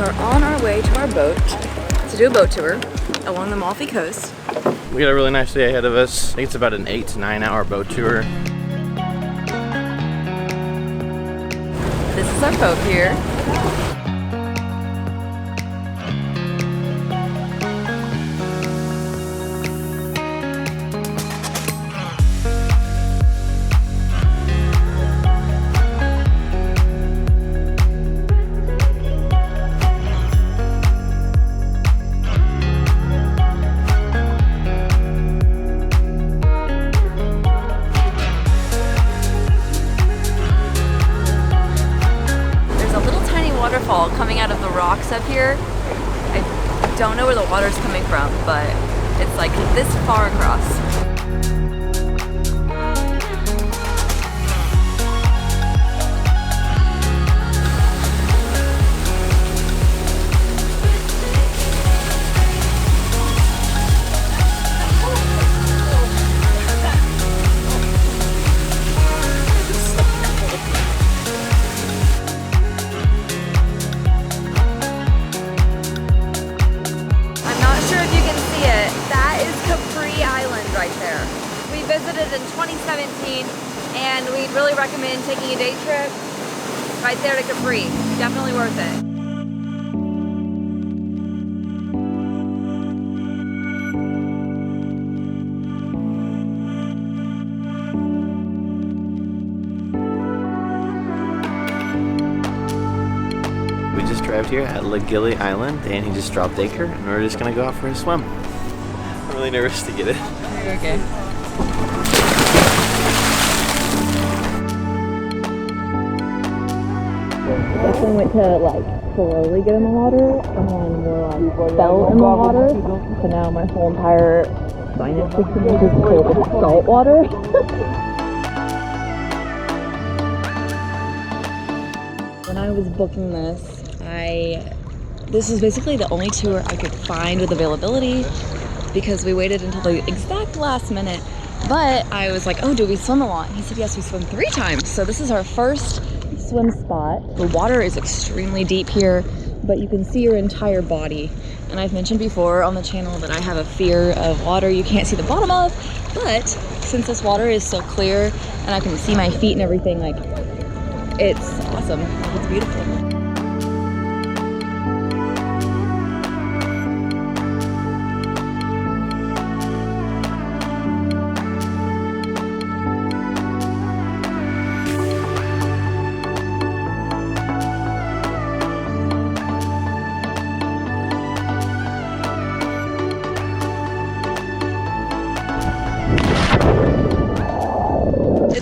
are on our way to our boat to do a boat tour along the Amalfi Coast. We got a really nice day ahead of us. I think it's about an 8 to 9 hour boat tour. This is our boat here. Waterfall coming out of the rocks up here. I don't know where the water's coming from, but it's like this far across. Right there. We visited in 2017 and we'd really recommend taking a day trip right there to Capri. Definitely worth it. We just arrived here at Li Galli Island and he just dropped anchor and we're just gonna go out for a swim. I'm really nervous to get it. Okay. Definitely went to like slowly get in the water and then we're like fell in the water. So now my whole entire sinus system is just filled with salt water. When I was booking this was basically the only tour I could find with availability, because we waited until the exact last minute. But I was like, oh, do we swim a lot? He said, yes, we swim 3 times. So this is our first swim spot. The water is extremely deep here, but you can see your entire body. And I've mentioned before on the channel that I have a fear of water you can't see the bottom of, but since this water is so clear and I can see my feet and everything, like, it's awesome. It's beautiful.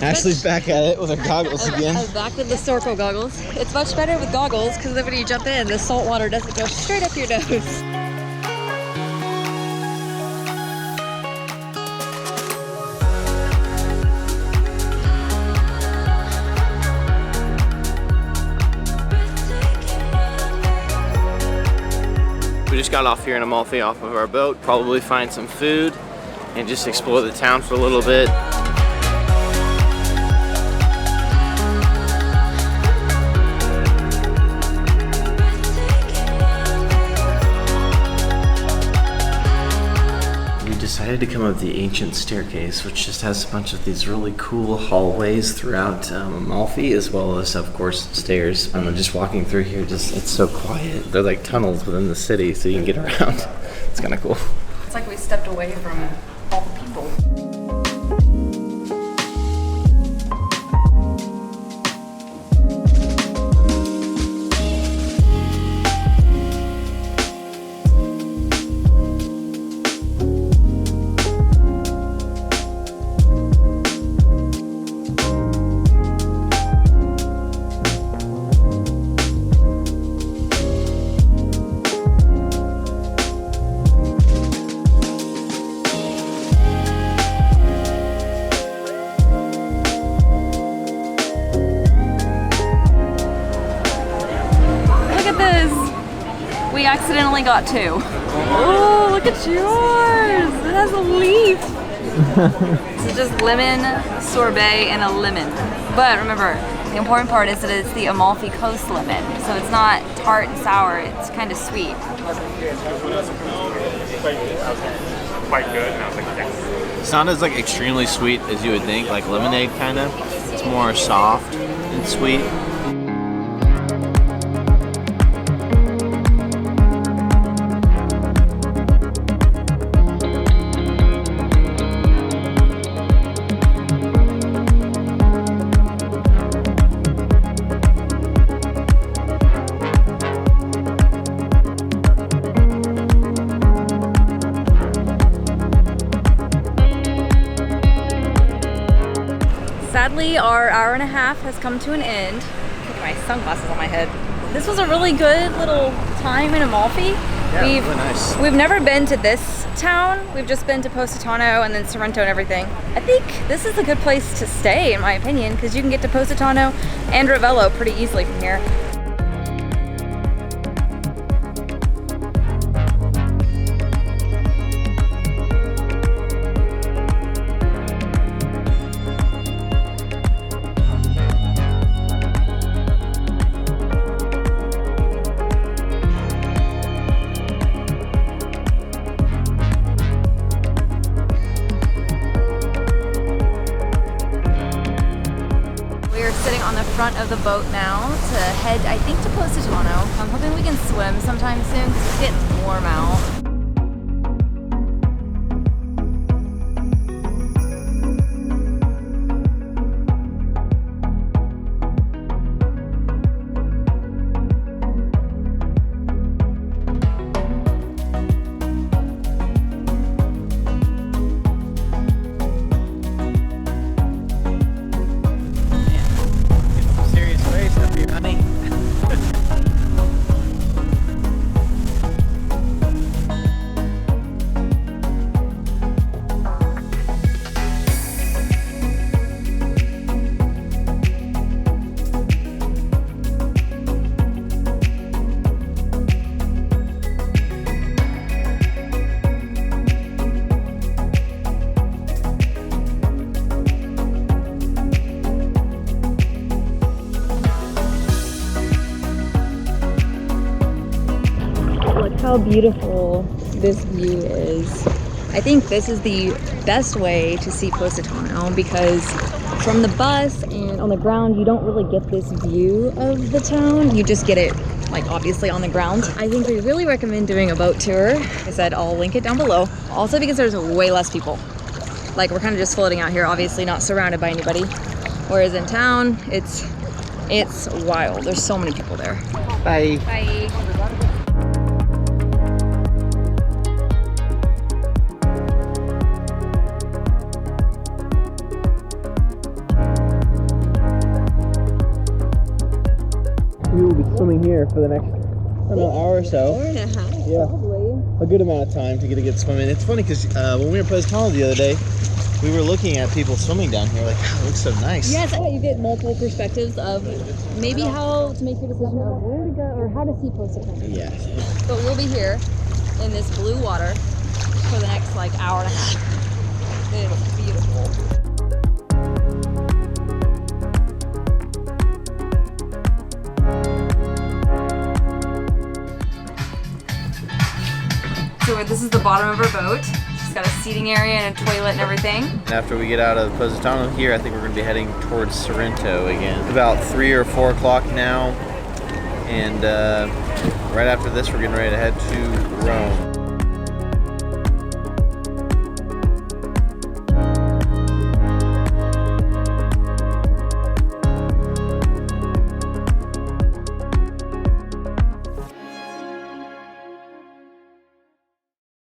Ashley's back at it with her goggles again. I'm back with the snorkel goggles. It's much better with goggles because then when you jump in, the salt water doesn't go straight up your nose. We just got off here in Amalfi off of our boat. Probably find some food and just explore the town for a little bit. Decided to come up the ancient staircase, which just has a bunch of these really cool hallways throughout Amalfi, as well as, of course, stairs. Just walking through here, it's so quiet. They're like tunnels within the city, so you can get around. It's kind of cool. It's like we stepped away from all the people. We accidentally got 2. Oh, look at yours! It has a leaf. This is just lemon sorbet and a lemon. But remember, The important part is that it's the Amalfi Coast lemon, so it's not tart and sour, it's kind of sweet. Quite good, and I was like, yes. It's not as like extremely sweet as you would think, like lemonade kind of. It's more soft and sweet. Sadly, our hour and a half has come to an end. Put my sunglasses on my head. This was a really good little time in Amalfi. Yeah, really nice. We've never been to this town. We've just been to Positano and then Sorrento and everything. I think this is a good place to stay, in my opinion, because you can get to Positano and Ravello pretty easily from here. On the front of the boat now to head, I think, to Positano. I'm hoping we can swim sometime soon because it's getting warm out. How beautiful this view is. I think this is the best way to see Positano because from the bus and on the ground you don't really get this view of the town. You just get it like obviously on the ground. I think we really recommend doing a boat tour. Like I said, I'll link it down below. Also because there's way less people. Like we're kind of just floating out here, obviously not surrounded by anybody. Whereas in town, it's wild. There's so many people there. Bye. Bye. We will be swimming here for the next, I don't know, hour or so. Hour and a half, yeah, probably. A good amount of time to get a good swim in. It's funny because when we were in Positano the other day, we were looking at people swimming down here. Like, oh, it looks so nice. Yes, you get multiple perspectives of maybe how to make your decision of where to go or how to see Positano. Yeah. But we'll be here in this blue water for the next like hour and a half. It's beautiful. So this is the bottom of our boat. She's got a seating area and a toilet and everything. And after we get out of Positano here, I think we're going to be heading towards Sorrento again. It's about 3 or 4 o'clock now. And right after this, we're getting ready to head to Rome.